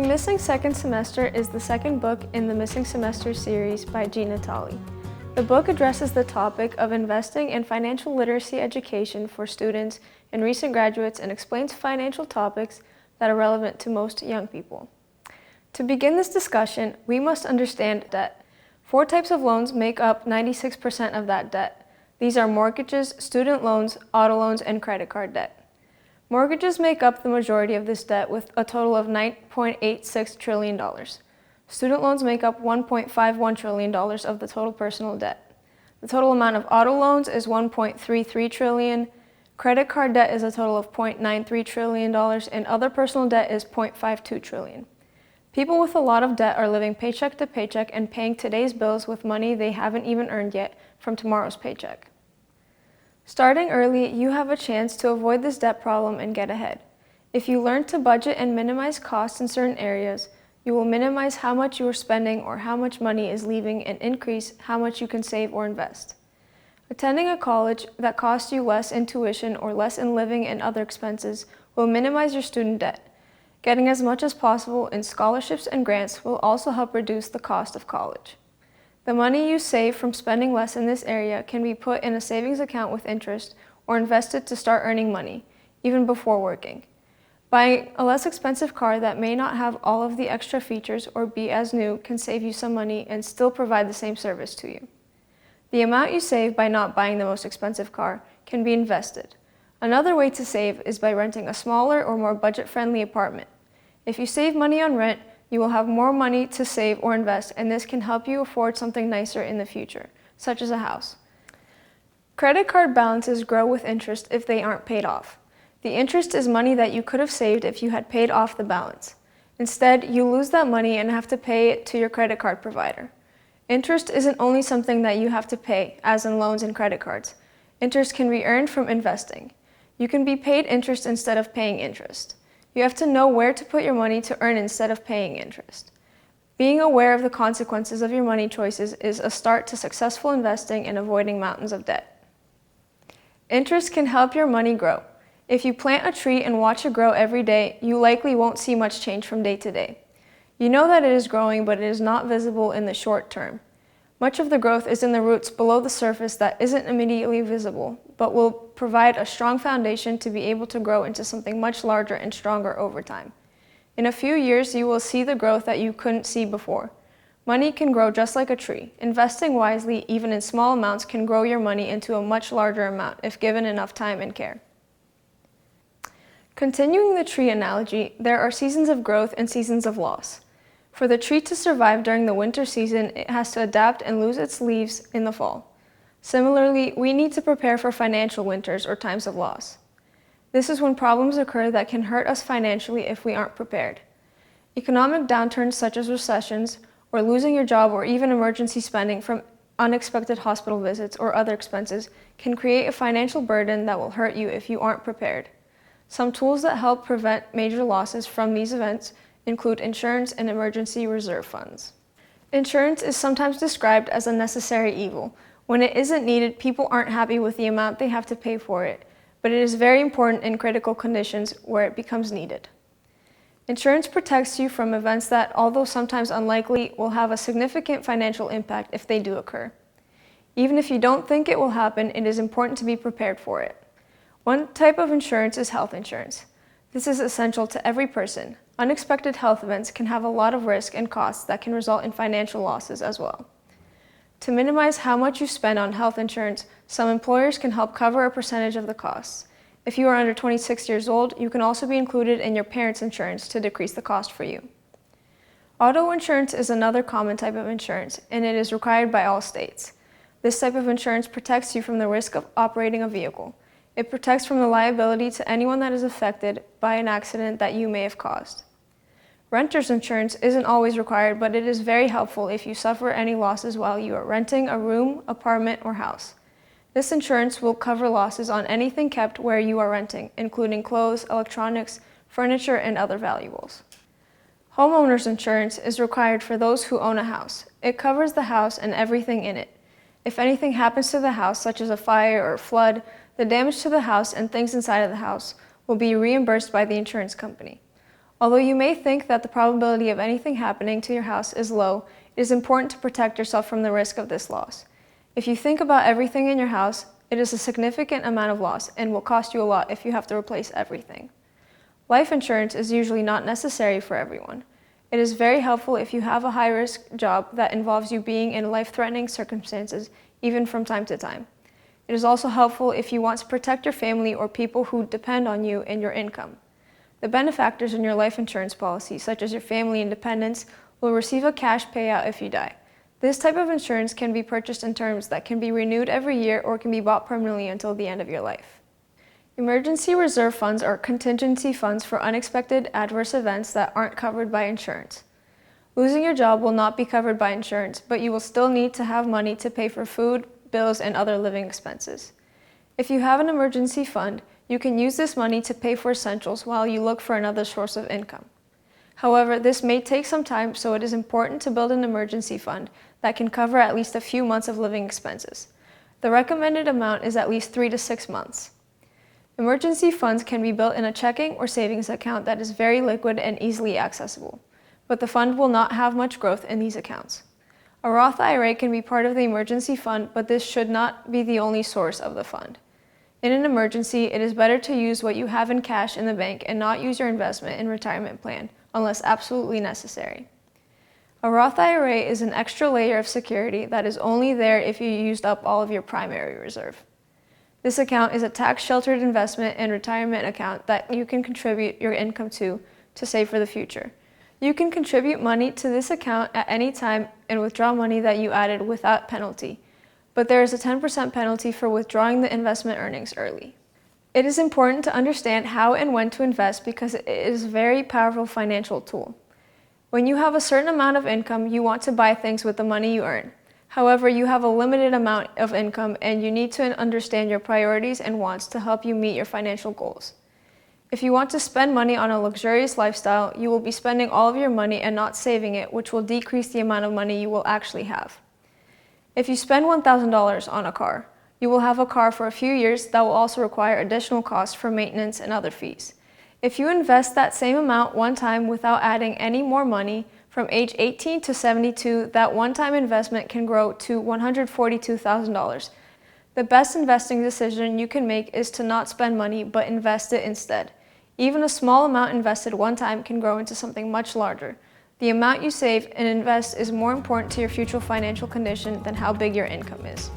Going Missing Second Semester is the second book in the Missing Semester series by Jean Natali. The book addresses the topic of investing and financial literacy education for students and recent graduates and explains financial topics that are relevant to most young people. To begin this discussion, we must understand debt. 4 types of loans make up 96% of that debt. These are mortgages, student loans, auto loans, and credit card debt. Mortgages make up the majority of this debt with a total of $9.86 trillion. Student loans make up $1.51 trillion of the total personal debt. The total amount of auto loans is $1.33 trillion. Credit card debt is a total of $0.93 trillion, and other personal debt is $0.52 trillion. People with a lot of debt are living paycheck to paycheck and paying today's bills with money they haven't even earned yet from tomorrow's paycheck. Starting early, you have a chance to avoid this debt problem and get ahead. If you learn to budget and minimize costs in certain areas, you will minimize how much you are spending or how much money is leaving and increase how much you can save or invest. Attending a college that costs you less in tuition or less in living and other expenses will minimize your student debt. Getting as much as possible in scholarships and grants will also help reduce the cost of college. The money you save from spending less in this area can be put in a savings account with interest or invested to start earning money, even before working. Buying a less expensive car that may not have all of the extra features or be as new can save you some money and still provide the same service to you. The amount you save by not buying the most expensive car can be invested. Another way to save is by renting a smaller or more budget-friendly apartment. If you save money on rent, you will have more money to save or invest, and this can help you afford something nicer in the future, such as a house. Credit card balances grow with interest if they aren't paid off. The interest is money that you could have saved if you had paid off the balance. Instead, you lose that money and have to pay it to your credit card provider. Interest isn't only something that you have to pay, as in loans and credit cards. Interest can be earned from investing. You can be paid interest instead of paying interest. You have to know where to put your money to earn instead of paying interest. Being aware of the consequences of your money choices is a start to successful investing and avoiding mountains of debt. Interest can help your money grow. If you plant a tree and watch it grow every day, you likely won't see much change from day to day. You know that it is growing, but it is not visible in the short term. Much of the growth is in the roots below the surface that isn't immediately visible, but will provide a strong foundation to be able to grow into something much larger and stronger over time. In a few years, you will see the growth that you couldn't see before. Money can grow just like a tree. Investing wisely, even in small amounts, can grow your money into a much larger amount if given enough time and care. Continuing the tree analogy, there are seasons of growth and seasons of loss. For the tree to survive during the winter season, it has to adapt and lose its leaves in the fall. Similarly, we need to prepare for financial winters or times of loss. This is when problems occur that can hurt us financially if we aren't prepared. Economic downturns such as recessions, or losing your job, or even emergency spending from unexpected hospital visits or other expenses can create a financial burden that will hurt you if you aren't prepared. Some tools that help prevent major losses from these events include insurance and emergency reserve funds. Insurance is sometimes described as a necessary evil. When it isn't needed, people aren't happy with the amount they have to pay for it, but it is very important in critical conditions where it becomes needed. Insurance protects you from events that, although sometimes unlikely, will have a significant financial impact if they do occur. Even if you don't think it will happen, it is important to be prepared for it. One type of insurance is health insurance. This is essential to every person. Unexpected health events can have a lot of risk and costs that can result in financial losses as well. To minimize how much you spend on health insurance, some employers can help cover a percentage of the costs. If you are under 26 years old, you can also be included in your parents' insurance to decrease the cost for you. Auto insurance is another common type of insurance, and it is required by all states. This type of insurance protects you from the risk of operating a vehicle. It protects from the liability to anyone that is affected by an accident that you may have caused. Renter's insurance isn't always required, but it is very helpful if you suffer any losses while you are renting a room, apartment, or house. This insurance will cover losses on anything kept where you are renting, including clothes, electronics, furniture, and other valuables. Homeowner's insurance is required for those who own a house. It covers the house and everything in it. If anything happens to the house, such as a fire or flood, the damage to the house and things inside of the house will be reimbursed by the insurance company. Although you may think that the probability of anything happening to your house is low, it is important to protect yourself from the risk of this loss. If you think about everything in your house, it is a significant amount of loss and will cost you a lot if you have to replace everything. Life insurance is usually not necessary for everyone. It is very helpful if you have a high-risk job that involves you being in life-threatening circumstances, even from time to time. It is also helpful if you want to protect your family or people who depend on you and your income. The benefactors in your life insurance policy, such as your family and dependents, will receive a cash payout if you die. This type of insurance can be purchased in terms that can be renewed every year or can be bought permanently until the end of your life. Emergency reserve funds are contingency funds for unexpected adverse events that aren't covered by insurance. Losing your job will not be covered by insurance, but you will still need to have money to pay for food, bills, and other living expenses. If you have an emergency fund, you can use this money to pay for essentials while you look for another source of income. However, this may take some time, so it is important to build an emergency fund that can cover at least a few months of living expenses. The recommended amount is at least 3 to 6 months. Emergency funds can be built in a checking or savings account that is very liquid and easily accessible, but the fund will not have much growth in these accounts. A Roth IRA can be part of the emergency fund, but this should not be the only source of the fund. In an emergency, it is better to use what you have in cash in the bank and not use your investment in retirement plan, unless absolutely necessary. A Roth IRA is an extra layer of security that is only there if you used up all of your primary reserve. This account is a tax-sheltered investment and retirement account that you can contribute your income to save for the future. You can contribute money to this account at any time and withdraw money that you added without penalty, but there is a 10% penalty for withdrawing the investment earnings early. It is important to understand how and when to invest because it is a very powerful financial tool. When you have a certain amount of income, you want to buy things with the money you earn. However, you have a limited amount of income and you need to understand your priorities and wants to help you meet your financial goals. If you want to spend money on a luxurious lifestyle, you will be spending all of your money and not saving it, which will decrease the amount of money you will actually have. If you spend $1,000 on a car, you will have a car for a few years that will also require additional costs for maintenance and other fees. If you invest that same amount one time without adding any more money, from age 18 to 72, that one-time investment can grow to $142,000. The best investing decision you can make is to not spend money, but invest it instead. Even a small amount invested one time can grow into something much larger. The amount you save and invest is more important to your future financial condition than how big your income is.